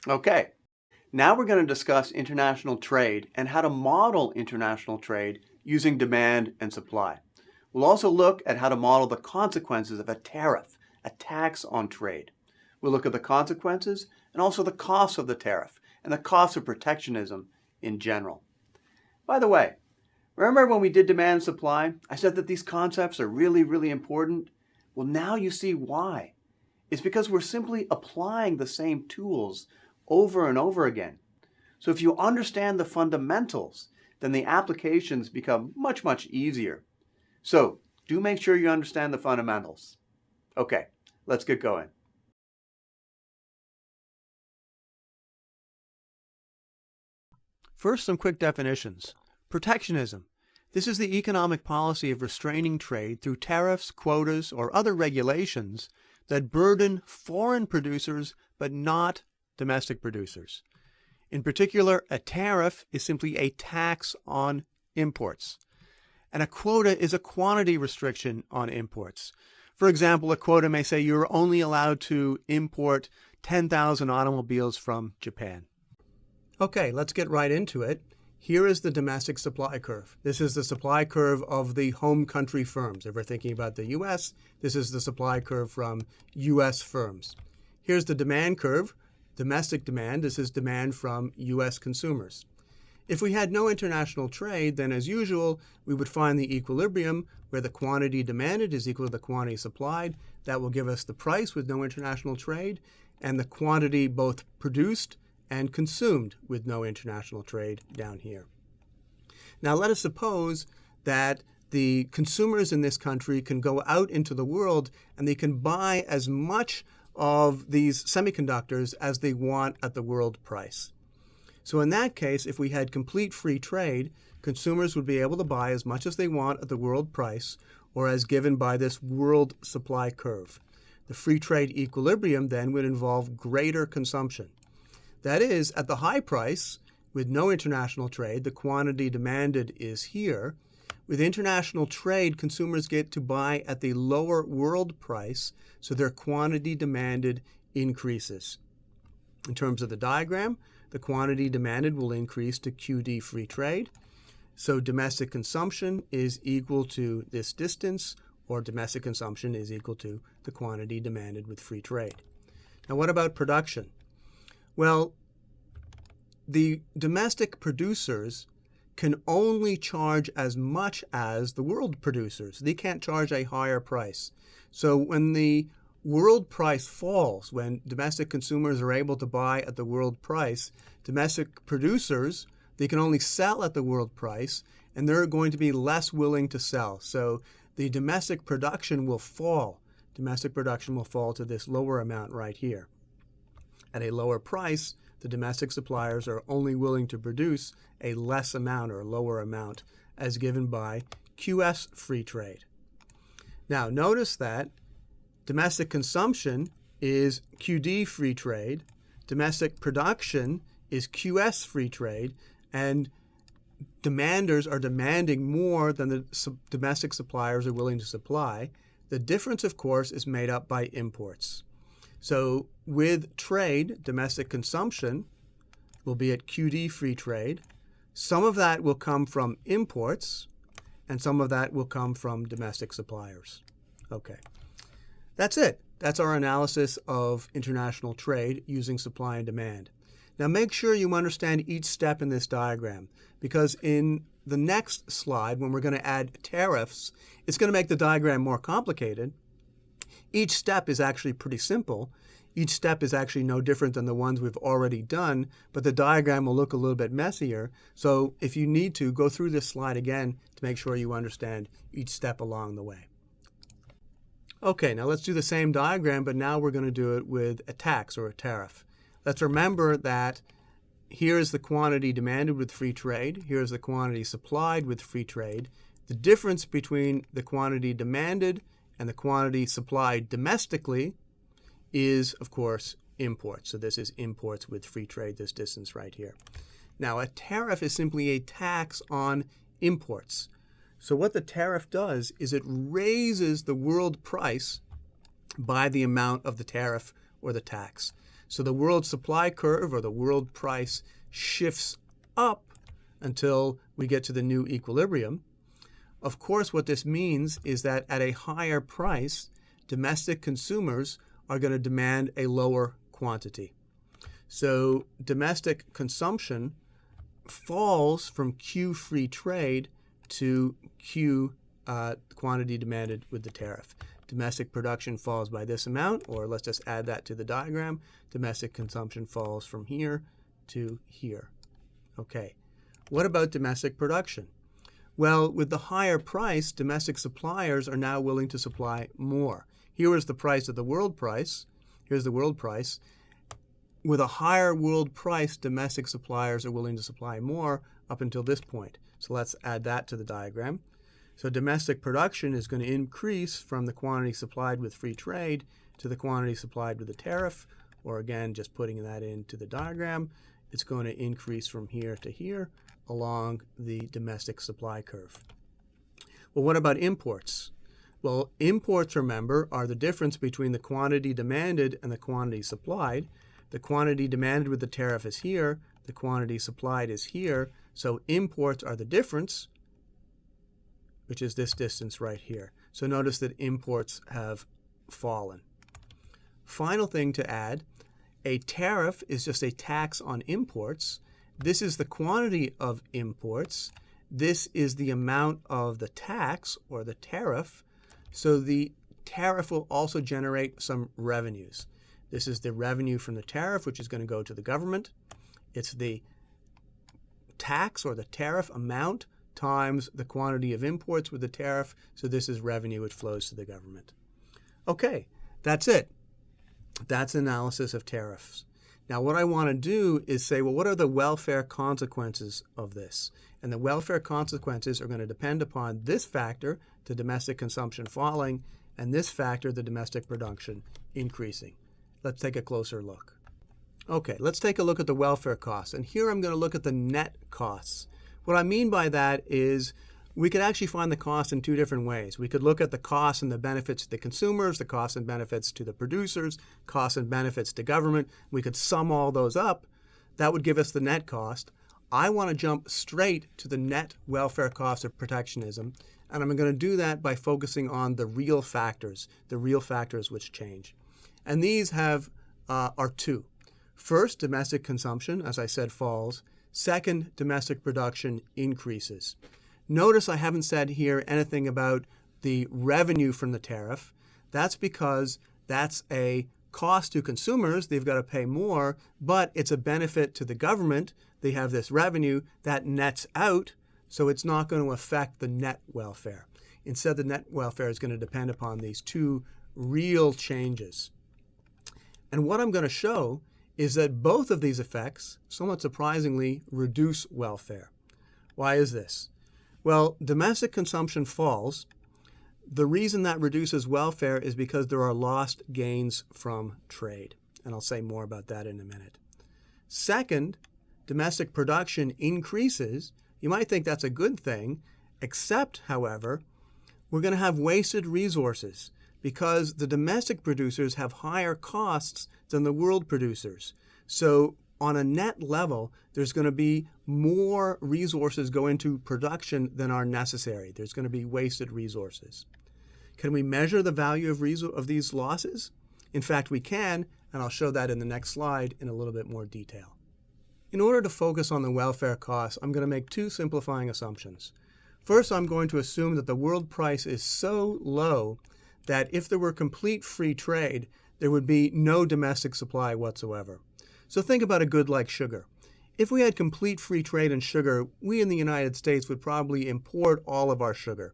Okay, now we're going to discuss international trade and how to model international trade using demand and supply. We'll also look at how to model the consequences of a tariff, a tax on trade. We'll look at the consequences and also the costs of the tariff and the costs of protectionism in general. By the way, remember when we did demand and supply, I said that these concepts are really important? Well, now you see why. It's because we're simply applying the same tools over and over again. So if you understand the fundamentals, then the applications become much easier. So do make sure you understand the fundamentals. Okay, let's get going. First, some quick definitions. Protectionism. This is the economic policy of restraining trade through tariffs, quotas, or other regulations that burden foreign producers but not domestic producers. In particular, a tariff is simply a tax on imports, and a quota is a quantity restriction on imports. For example, a quota may say you're only allowed to import 10,000 automobiles from Japan. Okay, let's get right into it. Here is the domestic supply curve. This is the supply curve of the home country firms. If we're thinking about the U.S., this is the supply curve from U.S. firms. Here's the demand curve, domestic demand. This is demand from U.S. consumers. If we had no international trade, then as usual, we would find the equilibrium where the quantity demanded is equal to the quantity supplied. That will give us the price with no international trade, and the quantity both produced and consumed with no international trade down here. Now let us suppose that the consumers in this country can go out into the world and they can buy as much of these semiconductors as they want at the world price. So in that case, if we had complete free trade, consumers would be able to buy as much as they want at the world price or as given by this world supply curve. The free trade equilibrium then would involve greater consumption. That is, at the high price, with no international trade, the quantity demanded is here. With international trade, consumers get to buy at the lower world price, so their quantity demanded increases. In terms of the diagram, the quantity demanded will increase to QD free trade. So domestic consumption is equal to this distance, or domestic consumption is equal to the quantity demanded with free trade. Now what about production? Well, the domestic producers can only charge as much as the world producers. They can't charge a higher price. So when the world price falls, when domestic consumers are able to buy at the world price, domestic producers, they can only sell at the world price, and they're going to be less willing to sell. So the domestic production will fall. Domestic production will fall to this lower amount right here. At a lower price, the domestic suppliers are only willing to produce a less amount or lower amount as given by QS free trade. Now notice that domestic consumption is QD free trade, domestic production is QS free trade, and demanders are demanding more than the domestic suppliers are willing to supply. The difference, of course, is made up by imports. So with trade, domestic consumption will be at QD free trade. Some of that will come from imports, and some of that will come from domestic suppliers. Okay, that's it. That's our analysis of international trade using supply and demand. Now make sure you understand each step in this diagram, because in the next slide, when we're going to add tariffs, it's going to make the diagram more complicated. Each step is actually pretty simple. Each step is actually no different than the ones we've already done, but the diagram will look a little bit messier. So if you need to, go through this slide again to make sure you understand each step along the way. Okay, now let's do the same diagram, but now we're going to do it with a tax or a tariff. Let's remember that here is the quantity demanded with free trade. Here is the quantity supplied with free trade. The difference between the quantity demanded and the quantity supplied domestically is, of course, imports. So this is imports with free trade, this distance right here. Now, a tariff is simply a tax on imports. So what the tariff does is it raises the world price by the amount of the tariff or the tax. So the world supply curve, or the world price, shifts up until we get to the new equilibrium. Of course, what this means is that at a higher price, domestic consumers are going to demand a lower quantity. So domestic consumption falls from Q free trade to Q quantity demanded with the tariff. Domestic production falls by this amount, or let's just add that to the diagram. Domestic consumption falls from here to here. Okay, what about domestic production? Well, with the higher price, domestic suppliers are now willing to supply more. Here is the price of the world price. Here's the world price. With a higher world price, domestic suppliers are willing to supply more up until this point. So let's add that to the diagram. So domestic production is going to increase from the quantity supplied with free trade to the quantity supplied with the tariff, or again, just putting that into the diagram, it's going to increase from here to here along the domestic supply curve. Well, what about imports? Well, imports, remember, are the difference between the quantity demanded and the quantity supplied. The quantity demanded with the tariff is here, the quantity supplied is here, so imports are the difference, which is this distance right here. So notice that imports have fallen. Final thing to add, a tariff is just a tax on imports. This is the quantity of imports. This is the amount of the tax, or the tariff. So the tariff will also generate some revenues. This is the revenue from the tariff, which is going to go to the government. It's the tax, or the tariff amount, times the quantity of imports with the tariff. So this is revenue which flows to the government. Okay, that's it. That's analysis of tariffs. Now what I want to do is say, well, what are the welfare consequences of this? And the welfare consequences are going to depend upon this factor, the domestic consumption falling, and this factor, the domestic production, increasing. Let's take a closer look. Okay, let's take a look at the welfare costs. And here I'm going to look at the net costs. What I mean by that is we could actually find the cost in two different ways. We could look at the costs and the benefits to the consumers, the costs and benefits to the producers, costs and benefits to government. We could sum all those up. That would give us the net cost. I want to jump straight to the net welfare cost of protectionism, and I'm going to do that by focusing on the real factors which change. And these are two. First, domestic consumption, as I said, falls. Second, domestic production increases. Notice I haven't said here anything about the revenue from the tariff. That's because that's a cost to consumers. They've got to pay more, but it's a benefit to the government. They have this revenue that nets out, so it's not going to affect the net welfare. Instead, the net welfare is going to depend upon these two real changes. And what I'm going to show is that both of these effects, somewhat surprisingly, reduce welfare. Why is this? Well, domestic consumption falls. The reason that reduces welfare is because there are lost gains from trade. And I'll say more about that in a minute. Second, domestic production increases. You might think that's a good thing, except, however, we're going to have wasted resources because the domestic producers have higher costs than the world producers. So on a net level, there's going to be more resources go into production than are necessary. There's going to be wasted resources. Can we measure the value of these losses? In fact, we can, and I'll show that in the next slide in a little bit more detail. In order to focus on the welfare costs, I'm going to make two simplifying assumptions. First, I'm going to assume that the world price is so low that if there were complete free trade, there would be no domestic supply whatsoever. So think about a good like sugar. If we had complete free trade in sugar, we in the United States would probably import all of our sugar.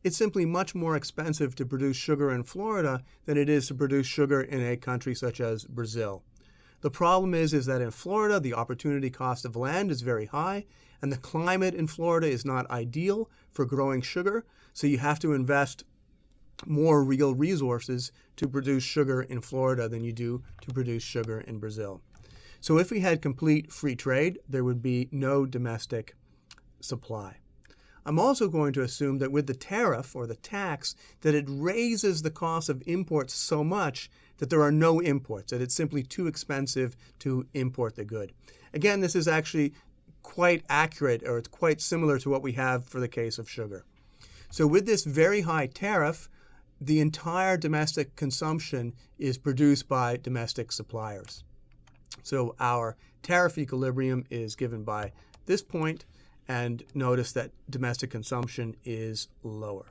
It's simply much more expensive to produce sugar in Florida than it is to produce sugar in a country such as Brazil. The problem is that in Florida, the opportunity cost of land is very high, and the climate in Florida is not ideal for growing sugar, so you have to invest more real resources to produce sugar in Florida than you do to produce sugar in Brazil. So if we had complete free trade, there would be no domestic supply. I'm also going to assume that with the tariff or the tax, that it raises the cost of imports so much that there are no imports, that it's simply too expensive to import the good. Again, this is actually quite accurate, or it's quite similar to what we have for the case of sugar. So with this very high tariff, the entire domestic consumption is produced by domestic suppliers. So our tariff equilibrium is given by this point, and notice that domestic consumption is lower.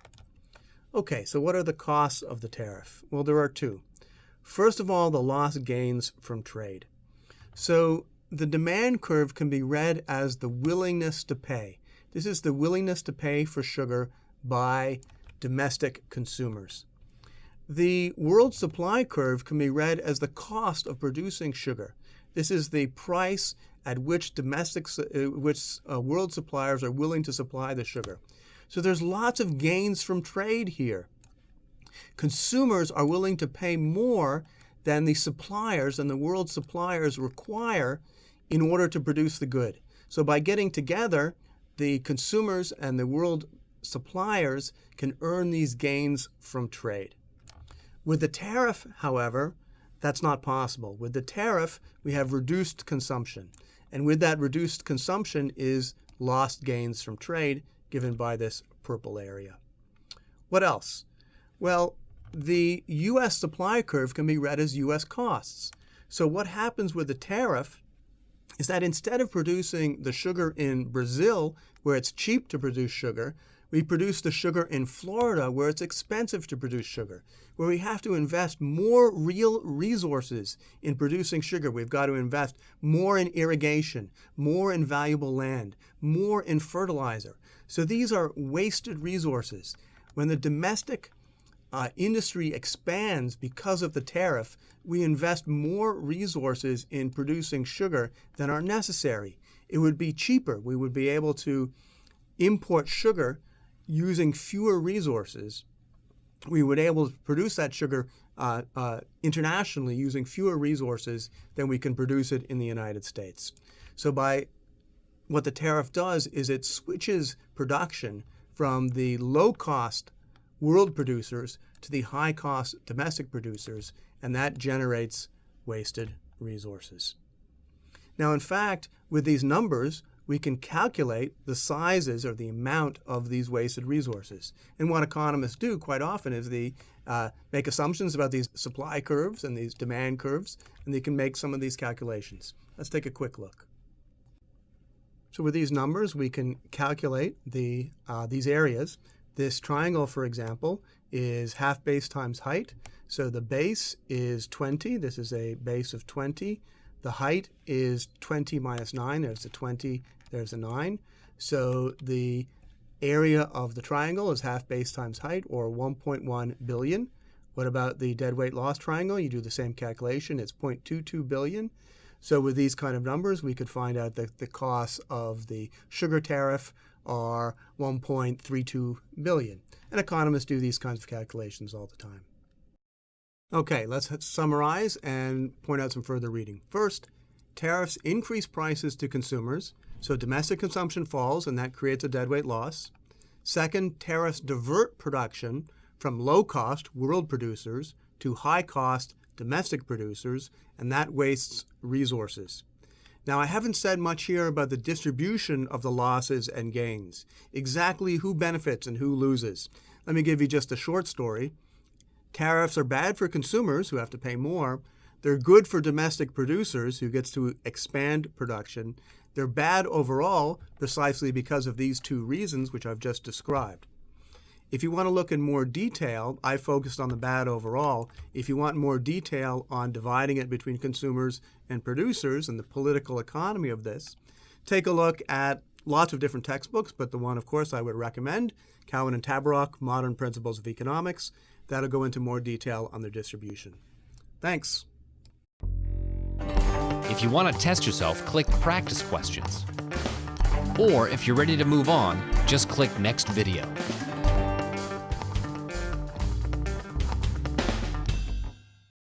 Okay, so what are the costs of the tariff? Well, there are two. First of all, the lost gains from trade. So the demand curve can be read as the willingness to pay. This is the willingness to pay for sugar by domestic consumers. The world supply curve can be read as the cost of producing sugar. This is the price at which world suppliers are willing to supply the sugar. So there's lots of gains from trade here. Consumers are willing to pay more than the suppliers and the world suppliers require in order to produce the good. So by getting together, the consumers and the world suppliers can earn these gains from trade. With the tariff, however, that's not possible. With the tariff, we have reduced consumption. And with that reduced consumption is lost gains from trade, given by this purple area. What else? Well, the U.S. supply curve can be read as U.S. costs. So what happens with the tariff is that instead of producing the sugar in Brazil, where it's cheap to produce sugar, we produce the sugar in Florida, where it's expensive to produce sugar, where we have to invest more real resources in producing sugar. We've got to invest more in irrigation, more in valuable land, more in fertilizer. So these are wasted resources. When the domestic industry expands because of the tariff, we invest more resources in producing sugar than are necessary. It would be cheaper. We would be able to import sugar using fewer resources. We would be able to produce that sugar internationally using fewer resources than we can produce it in the United States. So what the tariff does is it switches production from the low-cost world producers to the high-cost domestic producers, and that generates wasted resources. Now, in fact, with these numbers, we can calculate the sizes or the amount of these wasted resources. And what economists do quite often is they make assumptions about these supply curves and these demand curves, and they can make some of these calculations. Let's take a quick look. So with these numbers, we can calculate these areas. This triangle, for example, is half base times height. So the base is 20. This is a base of 20. The height is 20 minus 9. There's a 20. There's a 9. So the area of the triangle is half base times height, or 1.1 billion. What about the deadweight loss triangle? You do the same calculation. It's 0.22 billion. So with these kind of numbers, we could find out that the costs of the sugar tariff are 1.32 billion. And economists do these kinds of calculations all the time. Okay, let's summarize and point out some further reading. First, tariffs increase prices to consumers, so domestic consumption falls, and that creates a deadweight loss. Second, tariffs divert production from low-cost world producers to high-cost domestic producers, and that wastes resources. Now, I haven't said much here about the distribution of the losses and gains, exactly who benefits and who loses. Let me give you just a short story. Tariffs are bad for consumers who have to pay more. They're good for domestic producers who gets to expand production. They're bad overall precisely because of these two reasons which I've just described. If you want to look in more detail, I focused on the bad overall. If you want more detail on dividing it between consumers and producers and the political economy of this, take a look at lots of different textbooks, but the one, of course, I would recommend, Cowan and Tabarrok, Modern Principles of Economics. That'll go into more detail on their distribution. Thanks. If you want to test yourself, click Practice Questions. Or if you're ready to move on, just click Next Video.